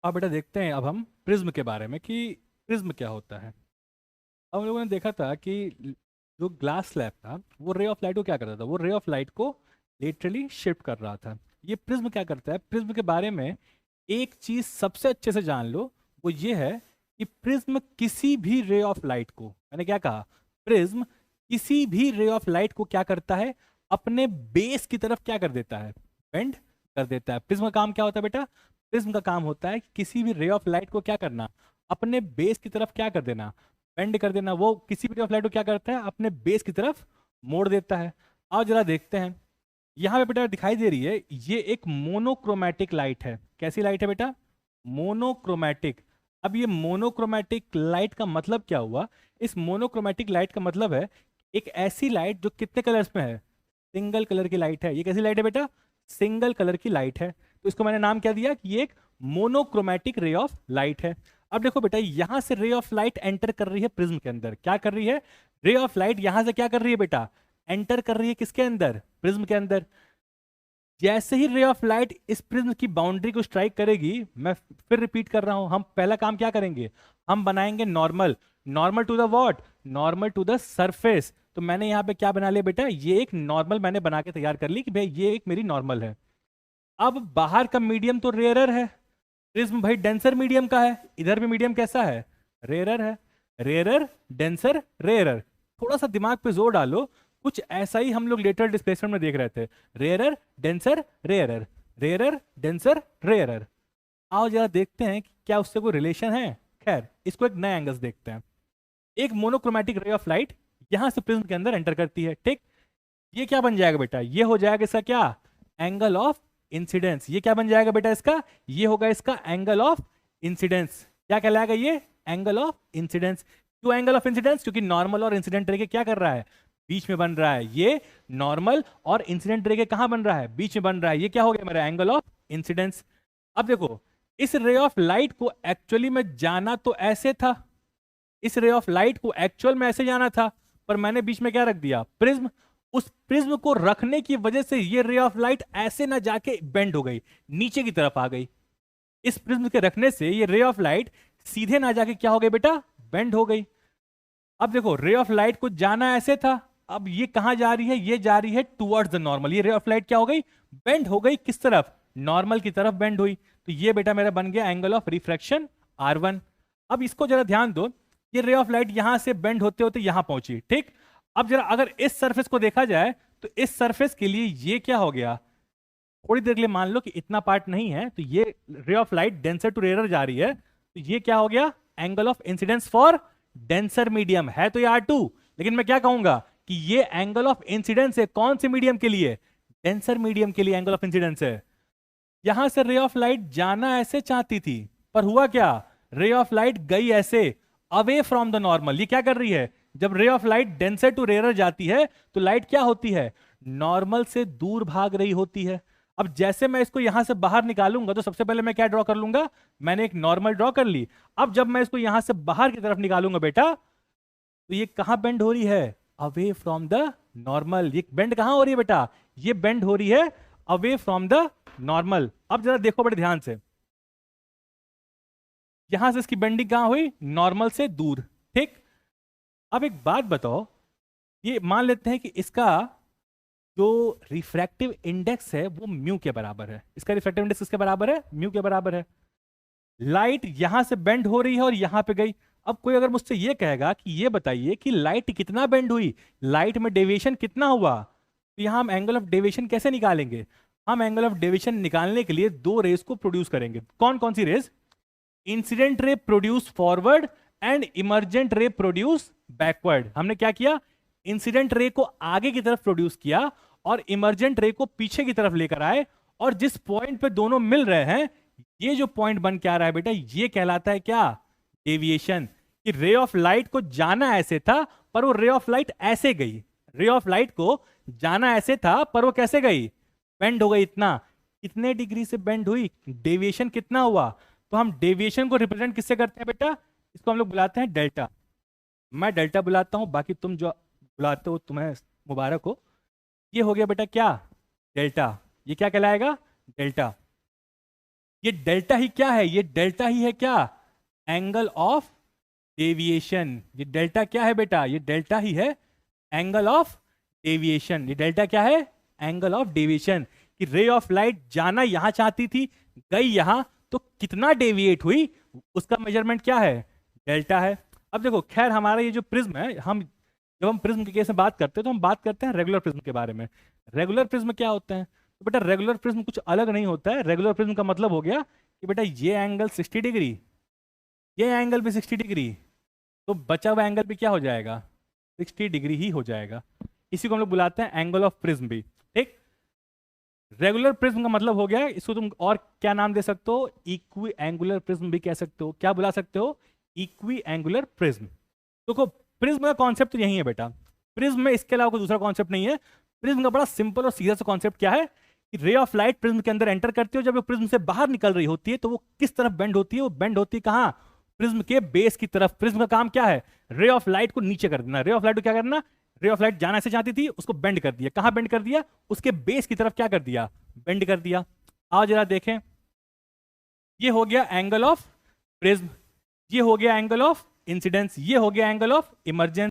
अब बेटा देखते हैं अब हम प्रिज्म के बारे में कि प्रिज्म क्या होता है। अब हम लोगों ने देखा था कि जो ग्लास स्लैब था वो रे ऑफ लाइट को क्या करता था, वो रे ऑफ लाइट को लिटरली शिफ्ट कर रहा था। ये प्रिज्म क्या करता है, प्रिज्म के बारे में एक चीज सबसे अच्छे से जान लो, वो ये है कि प्रिज्म किसी भी रे ऑफ लाइट को, मैंने क्या कहा, प्रिज्म किसी भी रे ऑफ लाइट को क्या करता है, अपने बेस की तरफ क्या कर देता है, बेंड कर देता है। प्रिज्म का काम क्या होता है बेटा, प्रिज्म का काम होता है कि किसी भी रे ऑफ लाइट को क्या करना, अपने बेस की तरफ क्या कर देना, बेंड कर देना। वो किसी भी रे ऑफ लाइट को क्या करता है, अपने बेस की तरफ मोड़ देता है। आओ जरा देखते हैं, यहाँ पे बेटा दिखाई दे रही है, ये एक मोनोक्रोमैटिक लाइट है। कैसी लाइट है बेटा, मोनोक्रोमैटिक। अब ये मोनोक्रोमैटिक लाइट का मतलब क्या हुआ, इस मोनोक्रोमैटिक लाइट का मतलब है एक ऐसी लाइट जो कितने कलर्स में है, सिंगल कलर की लाइट है। ये कैसी लाइट है बेटा, सिंगल कलर की लाइट है। तो इसको मैंने नाम क्या दिया कि ये एक मोनोक्रोमैटिक रे ऑफ लाइट है। अब देखो बेटा, यहां से रे ऑफ लाइट एंटर कर रही है प्रिज्म के अंदर। क्या कर रही है, रे ऑफ लाइट यहां से क्या कर रही है बेटा, एंटर कर रही है किसके अंदर, प्रिज्म के अंदर। जैसे ही रे ऑफ लाइट इस प्रिज्म की बाउंड्री को स्ट्राइक करेगी, मैं फिर रिपीट कर रहा हूं, हम पहला काम क्या करेंगे, हम बनाएंगे normal. Normal to the what, normal to the surface. तो मैंने यहां पे क्या बना लिया बेटा, ये एक नॉर्मल मैंने बना के तैयार कर ली कि भाई ये एक मेरी नॉर्मल है। अब बाहर का मीडियम तो रेयरर है, प्रिज्म भाई डेंसर मीडियम का है, इधर भी मीडियम कैसा है, रेयरर है। Rarer, denser, rarer. थोड़ा सा दिमाग पे जोर डालो, कुछ ऐसा ही हम लोग लेटरल डिस्प्लेसमेंट में देख रहे थे। Rarer, denser, rarer, rarer, denser, rarer. आओ जरा देखते हैं कि क्या उससे कोई रिलेशन है। खैर, इसको एक नए एंगल से देखते हैं। एक मोनोक्रोमैटिक रे ऑफ लाइट यहां से प्रिज्म के अंदर एंटर करती है, ठीक। ये क्या बन जाएगा बेटा, ये हो जाएगा इसका क्या, एंगल ऑफ इंसिडेंस। ये क्या बन जाएगा बेटा इसका, ये होगा इसका एंगल ऑफ इंसिडेंस। क्या कहलाएगा ये, एंगल ऑफ इंसिडेंस। क्यों एंगल ऑफ इंसिडेंस, क्योंकि नॉर्मल और इंसिडेंट रे के क्या कर रहा है, बीच में बन रहा है। ये नॉर्मल और इंसिडेंट रे के कहां बन रहा है, बीच में बन रहा है। ये क्या हो गया मेरा एंगल ऑफ इंसिडेंस। अब देखो, इस रे ऑफ लाइट को एक्चुअली में जाना तो ऐसे था, इस रे ऑफ लाइट को एक्चुअल में ऐसे जाना था, पर मैंने बीच में क्या रख दिया, प्रिज्म। उस प्रिज्म को रखने की वजह से ये रे ऑफ लाइट ऐसे ना जाके बेंड हो गई, नीचे की तरफ आ गई। इस प्रिज्म के रखने से ये रे ऑफ लाइट सीधे ना जाके क्या हो गई बेटा, बेंड हो गई। अब देखो, रे ऑफ लाइट को जाना ऐसे था, अब ये कहां जा रही है, ये जा रही है टुवर्ड्स द नॉर्मल। ये रे ऑफ लाइट क्या हो गई, बेंड हो गई, किस तरफ, नॉर्मल की तरफ बेंड हुई। तो ये बेटा मेरा बन गया एंगल ऑफ रिफ्रैक्शन R1। अब इसको जरा ध्यान दो, ये रे ऑफ लाइट यहां से बेंड होते होते यहां पहुंची, ठीक। अब जरा अगर इस सरफेस को देखा जाए, तो इस सरफेस के लिए ये क्या हो गया, थोड़ी देर के लिए मान लो कि इतना पार्ट नहीं है, तो ये ray of light denser to rarer जा रही है, तो ये क्या हो गया, angle of incidence for denser medium है। तो ये R2, लेकिन मैं क्या कहूंगा कि ये एंगल ऑफ इंसिडेंस है कौन से मीडियम के लिए, डेंसर मीडियम के लिए एंगल ऑफ इंसिडेंस है। यहां से रे ऑफ लाइट जाना ऐसे चाहती थी, पर हुआ क्या, रे ऑफ लाइट गई ऐसे, अवे फ्रॉम द नॉर्मल। ये क्या कर रही है, जब ray of light denser to rarer जाती है, तो लाइट क्या होती है, नॉर्मल से दूर भाग रही होती है। अब जैसे मैं इसको यहां से बाहर निकालूंगा, तो सबसे पहले मैं क्या ड्रॉ कर लूंगा, मैंने एक नॉर्मल ड्रॉ कर ली। अब जब मैं इसको यहां से बाहर की तरफ निकालूंगा बेटा, तो ये कहां बेंड हो रही है, अवे फ्रॉम द नॉर्मल। ये बेंड कहां हो रही है बेटा, ये बेंड हो रही है अवे फ्रॉम द नॉर्मल। अब जरा देखो बड़े ध्यान से, यहां से इसकी बेंडिंग कहां हुई, नॉर्मल से दूर, ठीक। अब एक बात बताओ, ये मान लेते हैं कि इसका जो रिफ्रैक्टिव इंडेक्स है वो म्यू के बराबर है। इसका रिफ्रैक्टिव इंडेक्स किसके बराबर है, म्यू के बराबर है। लाइट यहां से बेंड हो रही है और यहां पे गई। अब कोई अगर मुझसे ये कहेगा कि ये बताइए कि लाइट कितना बेंड हुई, लाइट में डेविएशन कितना हुआ, तो यहां हम एंगल ऑफ डेविएशन कैसे निकालेंगे। हम एंगल ऑफ डेविएशन निकालने के लिए दो रेस को प्रोड्यूस करेंगे। कौन कौन सी rays, incident ray produce forward and emergent ray produce backward. हमने क्या किया, इंसिडेंट रे को आगे की तरफ प्रोड्यूस किया और इमर्जेंट रे को पीछे की तरफ लेकर आए, और जिस पॉइंट पे दोनों मिल रहे हैं, ये जो पॉइंट बन के आ रहा है बेटा, ये कहलाता है क्या, डेविएशन। कि रे ऑफ लाइट को जाना ऐसे था, पर वो रे ऑफ लाइट ऐसे गई। रे ऑफ लाइट को जाना ऐसे था, पर वो कैसे गई, बेंड हो गई। इतना, कितने डिग्री से बेंड हुई, डेविएशन कितना हुआ। तो हम डेविएशन को रिप्रेजेंट किससे करते हैं बेटा, इसको हम लोग बुलाते हैं डेल्टा। मैं डेल्टा बुलाता हूं, बाकी तुम जो बुलाते हो तुम्हें मुबारक हो। ये हो गया बेटा क्या, डेल्टा। ये क्या कहलाएगा, डेल्टा। ये डेल्टा ही क्या है, ये डेल्टा ही है क्या, एंगल ऑफ डेविएशन। ये डेल्टा क्या है बेटा, ये डेल्टा ही है एंगल ऑफ डेविएशन। ये डेल्टा क्या है, एंगल ऑफ डेविएशन। कि रे ऑफ लाइट जाना यहां चाहती थी, गई यहां, तो कितना डेविएट हुई उसका मेजरमेंट क्या है, डेल्टा है। अब देखो खैर हमारा ये जो प्रिज्म है, हम जब हम प्रिज्म के केस में बात करते हैं तो हम बात करते हैं रेगुलर प्रिज्म के बारे में। रेगुलर प्रिज्म क्या होते हैं, तो बेटा रेगुलर प्रिज्म कुछ अलग नहीं होता है। रेगुलर प्रिज्म का मतलब हो गया कि बेटा ये एंगल 60 डिग्री, ये एंगल भी 60 डिग्री, तो बचा हुआ एंगल भी क्या हो जाएगा, 60 डिग्री ही हो जाएगा। इसी को हम लोग बुलाते हैं एंगल ऑफ प्रिज्म भी। ठीक, रेगुलर प्रिज्म का मतलब हो गया, इसको तुम और क्या नाम दे सकते हो, इक्वी एंगुलर प्रिज्म भी कह सकते हो। क्या बुला सकते हो, इक्वी एंगुलर प्रिज्म। देखो प्रिज्म का कॉन्सेप्ट तो यही है बेटा, प्रिज्म में इसके अलावा कोई दूसरा कॉन्सेप्ट नहीं है। प्रिज्म का बड़ा सिंपल और सीधा सा कॉन्सेप्ट क्या है कि रे ऑफ लाइट प्रिज्म के अंदर एंटर करती है, जब वो प्रिज्म से बाहर निकल रही होती है तो वो किस तरफ बेंड होती है, वो बेंड होती है कहां, प्रिज्म के बेस की तरफ। प्रिज्म का काम क्या है, रे ऑफ लाइट को नीचे कर देना। रे ऑफ लाइट को क्या करना, रे ऑफ लाइट जाना से चाहती थी, उसको बेंड कर दिया। कहां बेंड कर दिया, उसके बेस की तरफ क्या कर दिया, बेंड कर दिया। आओ जरा देखें, ये हो गया एंगल ऑफ प्रिज्म, ये हो गया एंगल ऑफ इंसिडेंस, ये हो गया एंगल ऑफ इमरजेंस।